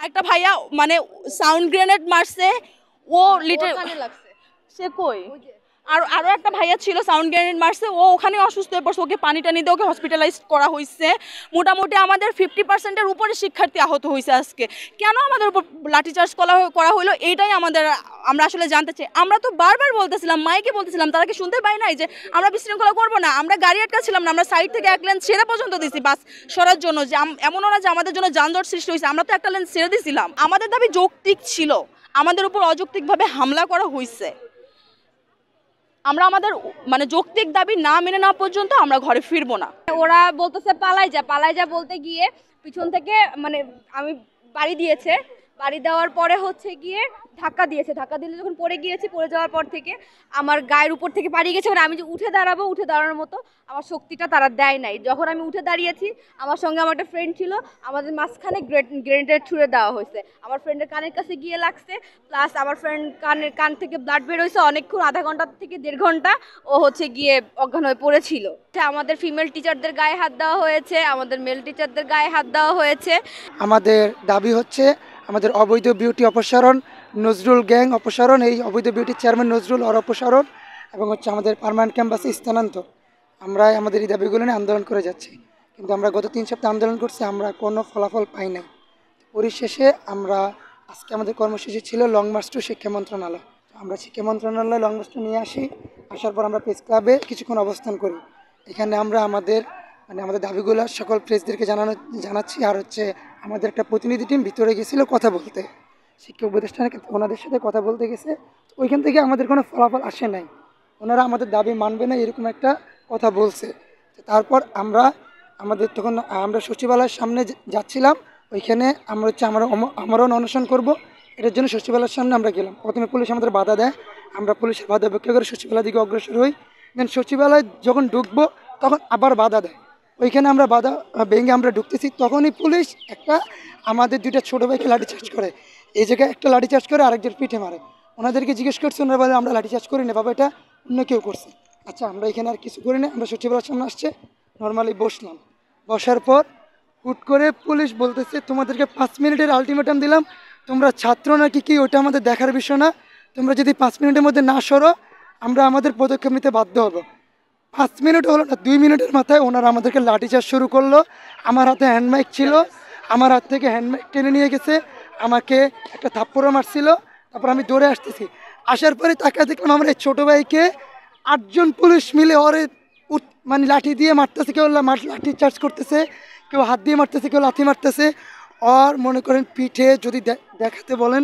একটা ভাইয়া মানে সাউন্ড গ্রেনেড মারছে, ও লিটার সে কই, আর আরো একটা ভাইয়া ছিল সাউন্ড গ্রেনেড মারছে, ও ওখানে অসুস্থ হয়ে পড়ছে, ওকে পানি টানি দিয়ে ওকে হসপিটালাইজ করা হয়েছে। মোটামুটি আমাদের 50%-এর উপরে শিক্ষার্থী আহত হয়েছে আজকে। কেন আমাদের উপর লাঠিচার্জ করা হলো, এইটাই আমরা আসলে জানতে চাই। আমরা তো বারবার বলতেছিলাম, মাইকে বলতেছিলাম, তারা কি শুনতে পাই নাই যে আমরা বিশৃঙ্খলা করবো না? আমরা গাড়ি আটকাচ্ছিলাম না, আমরা সাইড থেকে এক লেন ছেড়ে পর্যন্ত দিছি বাস সরার জন্য, যে এমনও না যে আমাদের জন্য যানজট সৃষ্টি হয়েছে, আমরা তো একটা লেন ছেড়ে দিছিলাম। আমাদের দাবি যৌক্তিক ছিল, আমাদের উপর অযৌক্তিকভাবে হামলা করা হয়েছে। আমরা আমাদের মানে যৌক্তিক দাবি না মেনে না পর্যন্ত আমরা ঘরে ফিরবো না। ওরা বলতেছে পালাই যা বলতে গিয়ে পিছন থেকে মানে আমি বাড়ি দিয়েছে, বাড়ি দেওয়ার পরে হচ্ছে গিয়ে ধাক্কা দিলে যখন পড়ে গিয়েছি, পড়ে যাওয়ার পর থেকে আমার গায়ের উপর থেকে পাড়িয়ে গেছে। মানে আমি যে উঠে দাঁড়ানোর মতো আমার শক্তিটা তারা দেয় নাই। যখন আমি উঠে দাঁড়িয়েছি, আমার সঙ্গে আমার একটা ফ্রেন্ড ছিল, আমাদের মাঝখানে গ্রেনেড ছুঁড়ে দেওয়া হয়েছে। আমার ফ্রেন্ডের কানের কাছে গিয়ে লাগছে, প্লাস আমার ফ্রেন্ড কান থেকে ব্লাড বের হয়েছে অনেকক্ষণ, আধা ঘন্টা থেকে 1.5 ঘন্টা ও হচ্ছে গিয়ে অজ্ঞান হয়ে পড়েছিল। আমাদের ফিমেল টিচারদের গায়ে হাত দেওয়া হয়েছে, আমাদের মেল টিচারদের গায়ে হাত দেওয়া হয়েছে। আমাদের দাবি হচ্ছে আমাদের অবৈধ বিউটি অপসারণ, নজরুল গ্যাং অপসারণ, এই অবৈধ বিউটির চেয়ারম্যান নজরুল ওর অপসারণ, এবং হচ্ছে আমাদের পার্মানেন্ট ক্যাম্পাসে স্থানান্তর। আমরা আমাদের এই দাবিগুলো নিয়ে আন্দোলন করে যাচ্ছি, কিন্তু আমরা গত 3 সপ্তাহ আন্দোলন করছি, আমরা কোনো ফলাফল পাই নাই। পরিশেষে আমরা আজকে আমাদের কর্মসূচি ছিল লং মার্চ টু শিক্ষা মন্ত্রণালয়। আমরা শিক্ষা মন্ত্রণালয়ে লং মার্চটা নিয়ে আসার পর আমরা প্রেস ক্লাবে কিছুক্ষণ অবস্থান করি। এখানে আমরা আমাদের দাবিগুলো সকল প্রেসদেরকে জানাচ্ছি। আর হচ্ছে আমাদের একটা প্রতিনিধি টিম ভিতরে গেছিলো কথা বলতে, শিক্ষা উপদেষ্টাকে ওনাদের সাথে কথা বলতে গেছে। ওইখান থেকে আমাদের কোনো ফলাফল আসে নাই, ওনারা আমাদের দাবি মানবে না এরকম একটা কথা বলছে। তারপর তখন আমরা সচিবালয়ের সামনে যাচ্ছিলাম, ওইখানে আমরা আমরাও অনশন করব, এটার জন্য সচিবালয়ের সামনে আমরা গেলাম। প্রথমে পুলিশ আমাদের বাধা দেয়, আমরা পুলিশের বাধা উপেক্ষা করে সচিবালয়ের দিকে অগ্রসর হই। দেন সচিবালয় যখন ঢুকবো তখন আবার বাধা দেয়, ওইখানে আমরা বাধা ভেঙে আমরা ঢুকতেছি, তখনই পুলিশ আমাদের 2টা ছোটো ভাইকে লাঠিচার্জ করে। এই জায়গায় একটা লাঠিচার্জ করে আরেকজন পিঠে মারে। ওনাদেরকে জিজ্ঞেস করছি, ওনারা বলে আমরা লাঠিচার্জ করি না বাবা, এটা অন্য কেউ করছে। আচ্ছা, আমরা এখানে আর কিছু করি না, আমরা সচিবালয়ের সামনে আসছে নর্মালি বসলাম। বসার পর হুট করে পুলিশ বলতেছে তোমাদেরকে 5 মিনিটের আলটিমেটাম দিলাম, তোমরা ছাত্র নাকি কি ওটা আমাদের দেখার বিষয় না, তোমরা যদি 5 মিনিটের মধ্যে না সরো আমরা আমাদের পদক্ষেপ নিতে বাধ্য হব। 5 মিনিট হলো না, 2 মিনিটের মাথায় ওনারা আমাদেরকে লাঠিচার্জ শুরু করলো। আমার হাতে হ্যান্ডমাইক ছিল, আমার হাত থেকে হ্যান্ডমাইক টেনে নিয়ে গেছে, আমাকে একটা থাপ্পড়ও মারছিল। তারপর আমি দৌড়ে আসতেছি, আসার পরে তাকে দেখলাম আমার এই ছোটো ভাইকে 8 জন পুলিশ মিলে ওরে মানে লাঠি দিয়ে মারতেছে, কেউ লাঠি চার্জ করতেছে, কেউ হাত দিয়ে মারতেছে, কেউ লাঠি মারতেছে। আর মনে করেন পিঠে যদি দেখাতে বলেন